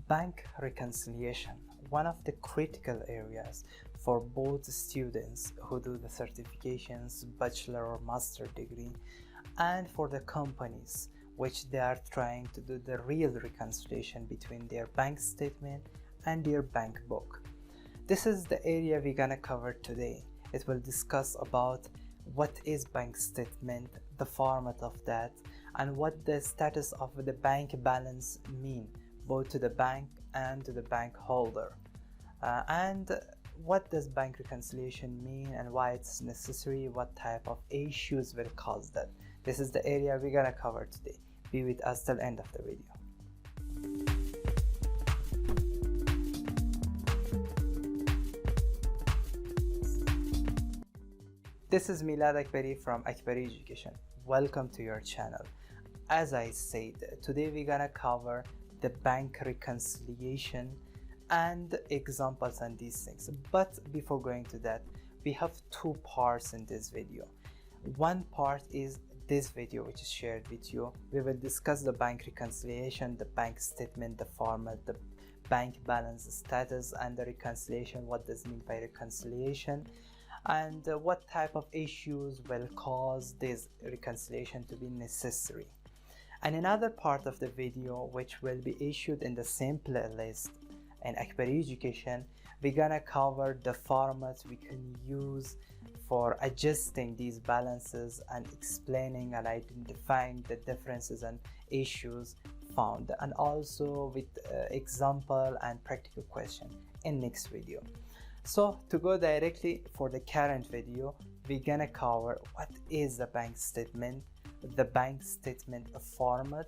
Bank reconciliation, one of the critical areas for both students who do the certifications, bachelor or master degree, and for the companies which they are trying to do the real reconciliation between their bank statement and their bank book. This is the area we're gonna cover today. It will discuss about what is bank statement, the format of that, and what the status of the bank balance mean, both to the bank and to the bank holder. And what does bank reconciliation mean and why it's necessary, what type of issues will cause that. This is the area we're gonna cover today. Be with us till the end of the video. This is Milad Akbari from Akbari Education. Welcome to your channel. As I said, today we're gonna cover the bank reconciliation and examples and these things. But before going to that, we have two parts in this video. One part is this video which is shared with you. We will discuss the bank reconciliation, the bank statement, the format, the bank balance status, and the reconciliation. What does it mean by reconciliation? And what type of issues will cause this reconciliation to be necessary. And another part of the video which will be issued in the same playlist in Akbari Education, we're gonna cover the formats we can use for adjusting these balances and explaining and identifying the differences and issues found, and also with example and practical question in next video. So to go directly for the current video, we're gonna cover what is the bank statement, the bank statement format,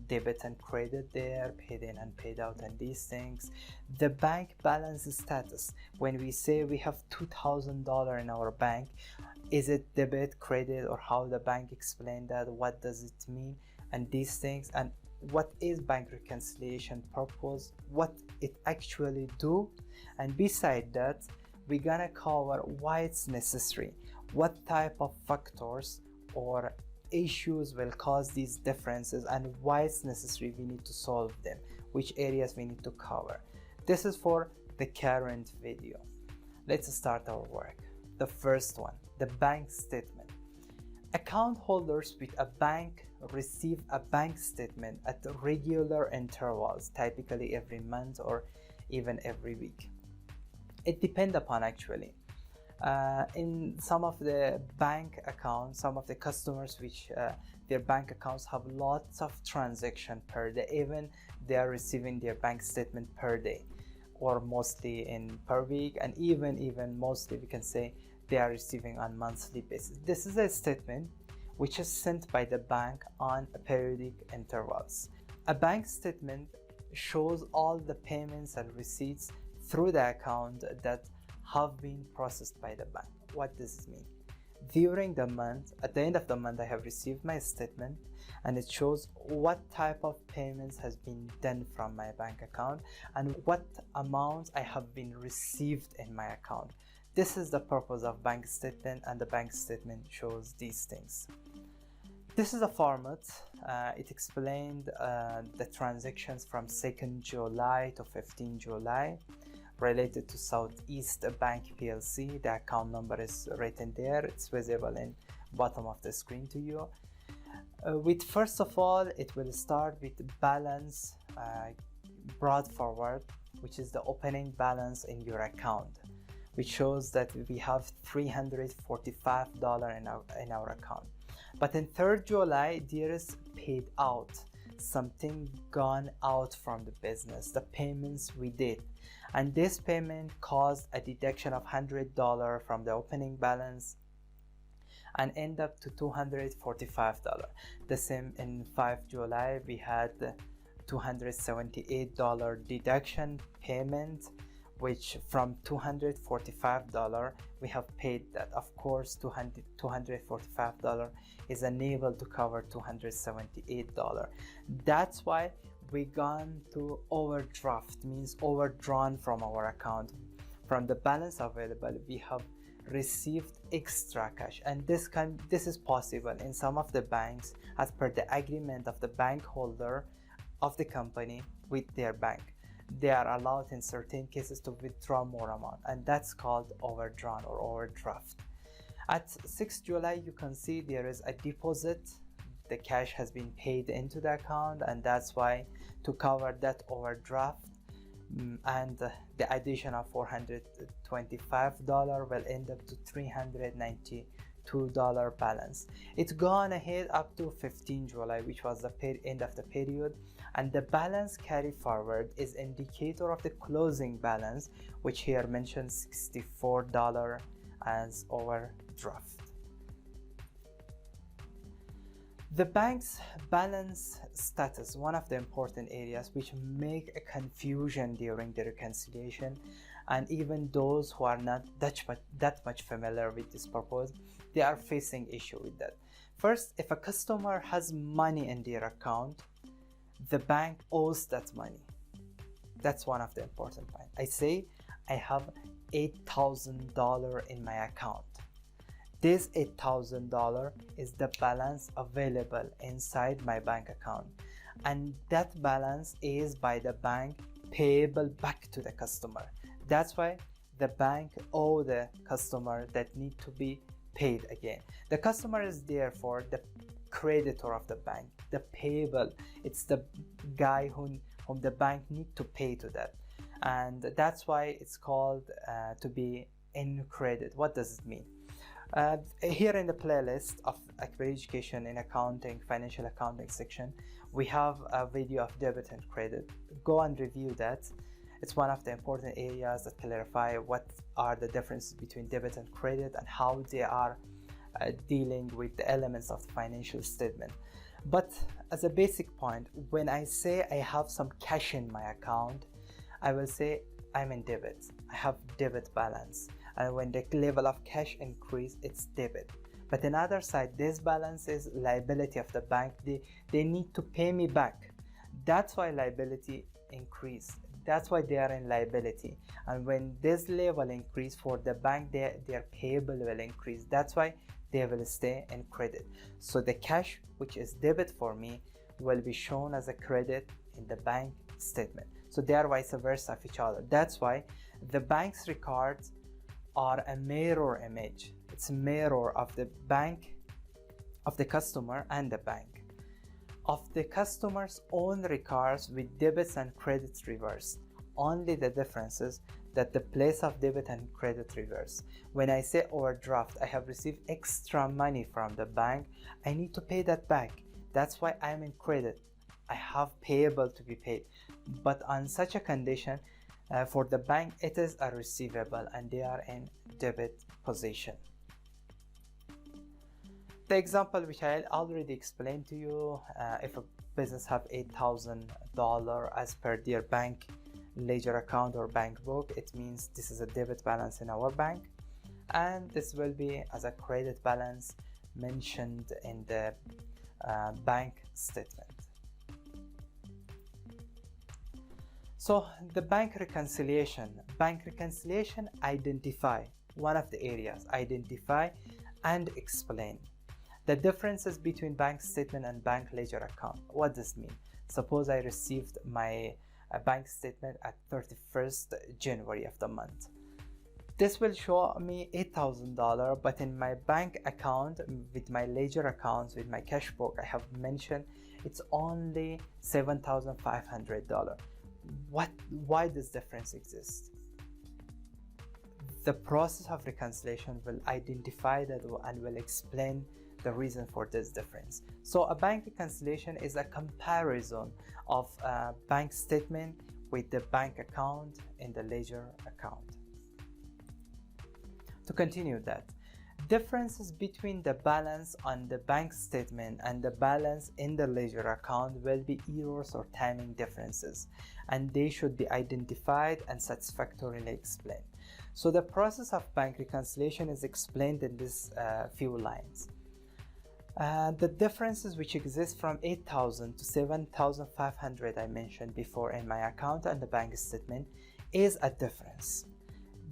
debit and credit there, paid in and paid out and these things, the bank balance status. When we say we have $2,000 in our bank, is it debit, credit, or how the bank explain that, what does it mean, and these things, and what is bank reconciliation purpose, what it actually do, and beside that we're gonna cover why it's necessary, what type of factors or issues will cause these differences, and why it's necessary we need to solve them, which areas we need to cover. This is for the current video. Let's start our work. The first one, the bank statement. Account holders with a bank receive a bank statement at regular intervals, typically every month or even every week. It depends upon actually. In some of the bank accounts, some of the customers which their bank accounts have lots of transactions per day, even they are receiving their bank statement per day, or mostly in per week, and even mostly we can say they are receiving on monthly basis. This is a statement which is sent by the bank on periodic intervals. A bank statement shows all the payments and receipts through the account that have been processed by the bank. What does this mean? During the month, at the end of the month, I have received my statement and it shows what type of payments has been done from my bank account and what amounts I have been received in my account. This is the purpose of bank statement, and the bank statement shows these things. This is a format. It explained the transactions from 2nd July to 15 July related to Southeast Bank PLC. The account number is written there. It's visible in bottom of the screen to you. With first of all, it will start with balance brought forward, which is the opening balance in your account, which shows that we have $345 in our account. But in 3rd July, there is paid out, something gone out from the business, the payments we did. And this payment caused a deduction of $100 from the opening balance and end up to $245. The same in 5th July, we had $278 deduction payment, which from $245 we have paid that. Of course, $245 is unable to cover $278. That's why we gone to overdraft, means overdrawn from our account. From the balance available, we have received extra cash, and this is possible in some of the banks as per the agreement of the bank holder of the company with their bank. They are allowed in certain cases to withdraw more amount, and that's called overdrawn or overdraft. At 6th July, you can see there is a deposit. The cash has been paid into the account, and that's why to cover that overdraft and the addition of $425 will end up to $392 balance. It's gone ahead up to 15 July, which was the end of the period, and the balance carry forward is indicator of the closing balance, which here mentions $64 as overdraft. The bank's balance status, one of the important areas which make a confusion during the reconciliation, and even those who are not that much familiar with this purpose, they are facing issue with that. First, if a customer has money in their account, the bank owes that money. That's one of the important points. I say I have $8,000 in my account. This $8,000 is the balance available inside my bank account, and that balance is by the bank payable back to the customer. That's why the bank owes the customer that need to be paid again. The customer is therefore the creditor of the bank, the payable. It's the guy whom the bank need to pay to that, and that's why it's called to be in credit. What does it mean? Here in the playlist of Akbari Education in accounting, financial accounting section, we have a video of debit and credit. Go and review that. It's one of the important areas that clarify what are the differences between debit and credit and how they are dealing with the elements of the financial statement. But as a basic point, when I say I have some cash in my account, I will say I'm in debit. I have debit balance. And when the level of cash increase, it's debit. But on the other side, this balance is liability of the bank. They need to pay me back. That's why liability increase. That's why they are in liability. And when this level increase for the bank, their payable will increase. That's why they will stay in credit. So the cash, which is debit for me, will be shown as a credit in the bank statement. So they are vice versa of each other. That's why the bank's records are a mirror image. It's a mirror of the bank, of the customer and the bank, of the customer's own records with debits and credits reversed. Only the differences that the place of debit and credit reverse. When I say overdraft, I have received extra money from the bank. I need to pay that back. That's why I'm in credit. I have payable to be paid. But on such a condition, for the bank, it is a receivable and they are in debit position. The example which I already explained to you, if a business have $8,000 as per their bank ledger account or bank book, it means this is a debit balance in our bank, and this will be as a credit balance mentioned in the bank statement. So the bank reconciliation identify one of the areas, identify and explain the differences between bank statement and bank ledger account. What does this mean? Suppose I received my bank statement at 31st January of the month. This will show me $8,000, but in my bank account, with my ledger accounts, with my cash book, I have mentioned it's only $7,500. Why does difference exist? The process of reconciliation will identify that and will explain the reason for this difference. So a bank reconciliation is a comparison of a bank statement with the bank account in the ledger account. To continue that, differences between the balance on the bank statement and the balance in the ledger account will be errors or timing differences, and they should be identified and satisfactorily explained. So the process of bank reconciliation is explained in this few lines. The differences which exist from $8,000 to $7,500 I mentioned before in my account and the bank statement is a difference.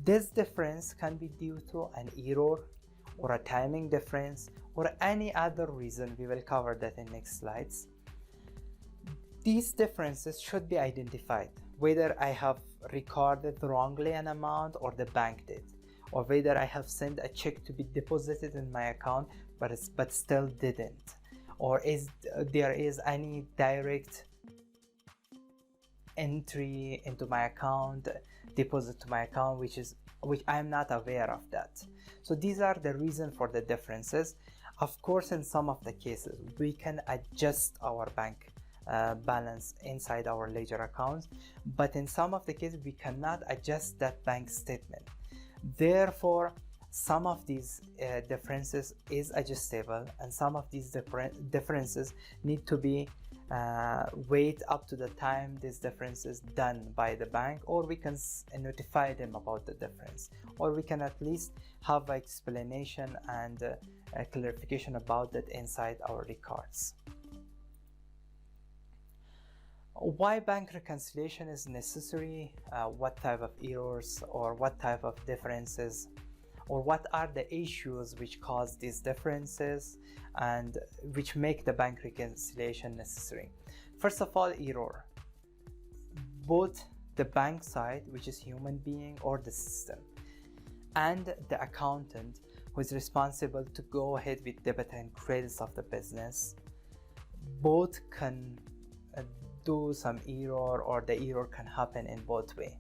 This difference can be due to an error or a timing difference or any other reason. We will cover that in next slides. These differences should be identified, whether I have recorded wrongly an amount or the bank did, or whether I have sent a check to be deposited in my account but still didn't, or there is any direct entry into my account, deposit to my account, which I'm not aware of that. So these are the reason for the differences. Of course, in some of the cases we can adjust our bank balance inside our ledger accounts, but in some of the cases we cannot adjust that bank statement. Therefore, some of these differences is adjustable, and some of these differences need to be wait up to the time this difference is done by the bank, or we can notify them about the difference, or we can at least have an explanation and a clarification about that inside our records. Why bank reconciliation is necessary, what type of errors or what type of differences, or what are the issues which cause these differences and which make the bank reconciliation necessary. First of all, error. Both the bank side, which is human being or the system, and the accountant who is responsible to go ahead with debit and credits of the business, both can do some error, or the error can happen in both ways.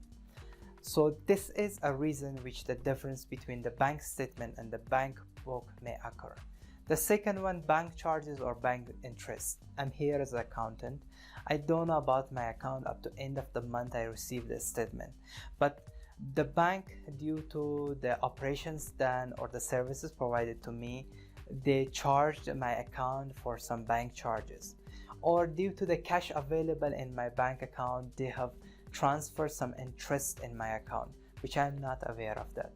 So this is a reason which the difference between the bank statement and the bank book may occur. The second one, bank charges or bank interest. I'm here as an accountant. I don't know about my account up to end of the month I receive the statement, but the bank, due to the operations done or the services provided to me, they charged my account for some bank charges, or due to the cash available in my bank account, they have transferred some interest in my account, which I'm not aware of that.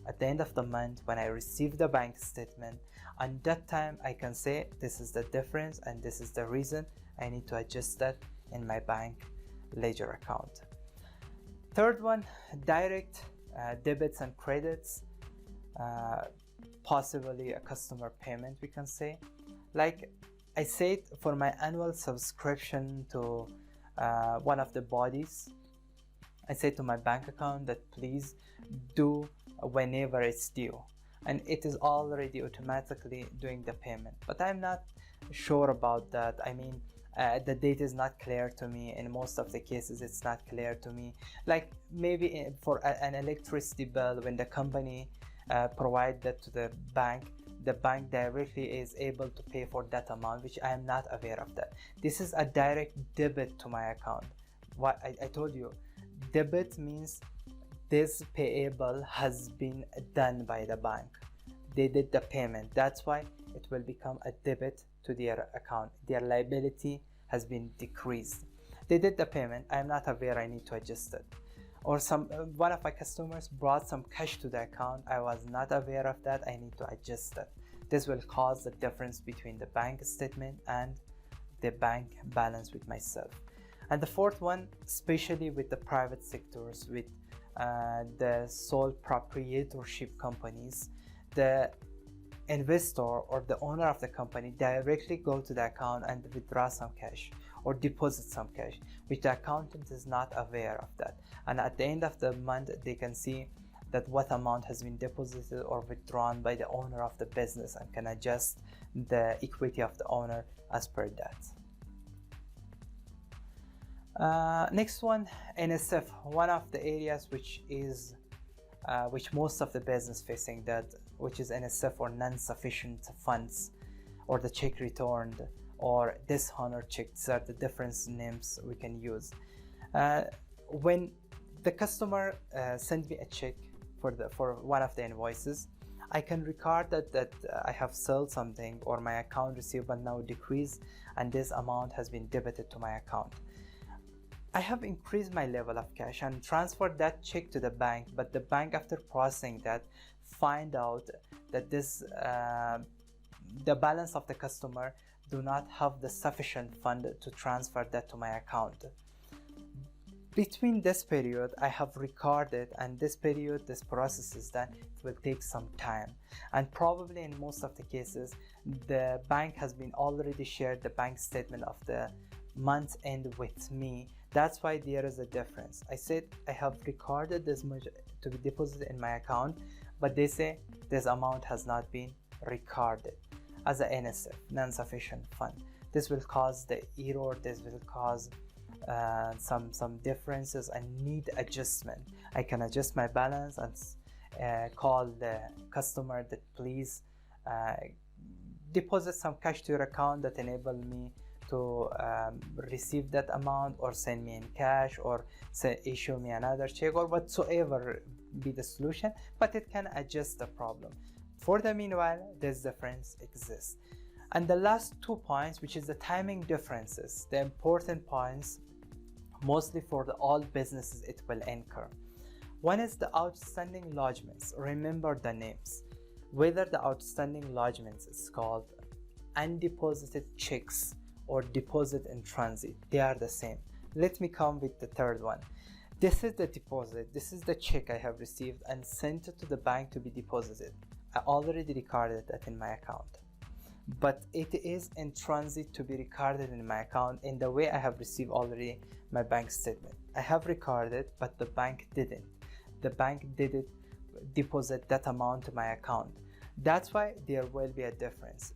At the end of the month, when I receive the bank statement, on that time I can say this is the difference and this is the reason I need to adjust that in my bank ledger account. Third one, direct debits and credits, possibly a customer payment, we can say. Like I said, for my annual subscription to one of the bodies, I say to my bank account that please do whenever it's due, and it is already automatically doing the payment, but I'm not sure about that. I mean, the date is not clear to me. In most of the cases it's not clear to me. Like maybe for an electricity bill, when the company provide that to the bank directly is able to pay for that amount, which I am not aware of that. This is a direct debit to my account. What I told you, debit means this payable has been done by the bank. They did the payment. That's why it will become a debit to their account. Their liability has been decreased. They did the payment. I'm not aware. I need to adjust it. Or one of my customers brought some cash to the account. I was not aware of that. I need to adjust that. This will cause the difference between the bank statement and the bank balance with myself. And the fourth one, especially with the private sectors, with the sole proprietorship companies, the investor or the owner of the company directly go to the account and withdraw some cash or deposit some cash, which the accountant is not aware of that. And at the end of the month, they can see that what amount has been deposited or withdrawn by the owner of the business and can adjust the equity of the owner as per that. Next one, NSF, one of the areas which most of the business facing that, which is NSF or non-sufficient funds, or the check returned, or dishonored check. These are the different names we can use. When the customer sent me a check for one of the invoices, I can record that I have sold something, or my account receivable now decreased and this amount has been debited to my account. I have increased my level of cash and transferred that check to the bank, but the bank, after processing that, find out that the balance of the customer do not have the sufficient fund to transfer that to my account. Between this period, I have recorded, and this period, this process is done, it will take some time. And probably in most of the cases, the bank has been already shared the bank statement of the month end with me. That's why there is a difference. I said I have recorded this much to be deposited in my account, but they say this amount has not been recorded as a NSF, non-sufficient fund. This will cause the error. This will cause some differences and need adjustment. I can adjust my balance and call the customer that please deposit some cash to your account that enable me to receive that amount, or send me in cash, or say issue me another check, or whatsoever be the solution, but it can adjust the problem. For the meanwhile, this difference exists. And the last 2 points, which is the timing differences, the important points mostly for all businesses it will incur. One is the outstanding lodgements. Remember the names. Whether the outstanding lodgements is called undeposited checks or deposit in transit, they are the same. Let me come with the third one. This is the deposit. This is the check I have received and sent it to the bank to be deposited. I already recorded that in my account, but it is in transit to be recorded in my account in the way I have received already my bank statement. I have recorded, but the bank didn't. The bank didn't deposit that amount to my account. That's why there will be a difference.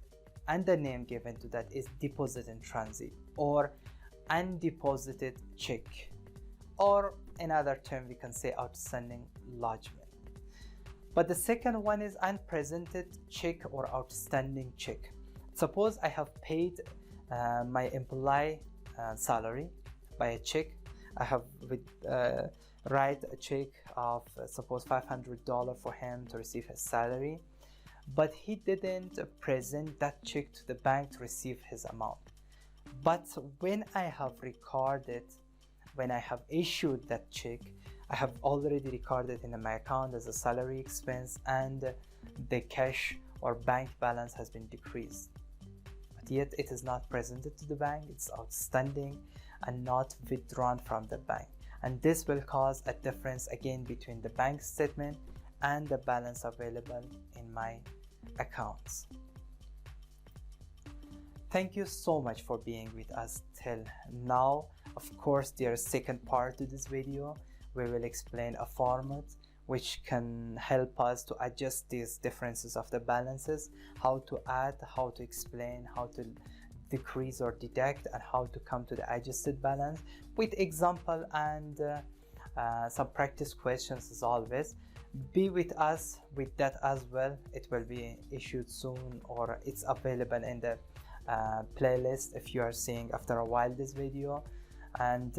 And the name given to that is deposit in transit or undeposited check, or another term we can say outstanding lodgement. But the second one is unpresented check or outstanding check. Suppose I have paid my employee salary by a check. I have write a check of suppose $500 for him to receive his salary, but he didn't present that check to the bank to receive his amount. But when I have recorded, when I have issued that check, I have already recorded in my account as a salary expense, and the cash or bank balance has been decreased. But yet it is not presented to the bank, it's outstanding and not withdrawn from the bank. And this will cause a difference again between the bank statement and the balance available in my accounts. Thank you so much for being with us till now. Of course, there is a second part to this video. We will explain a format which can help us to adjust these differences of the balances, how to add, how to explain, how to decrease or deduct, and how to come to the adjusted balance with example and some practice questions as always. Be with us with that as well. It will be issued soon, or it's available in the playlist if you are seeing after a while this video. And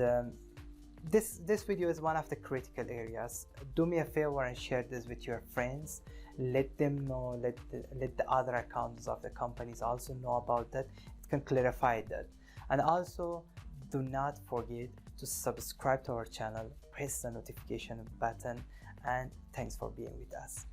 this video is one of the critical areas. Do me a favor and share this with your friends. Let them know, let the other accountants of the companies also know about that. It can clarify that. And also do not forget to subscribe to our channel, press the notification button, and thanks for being with us.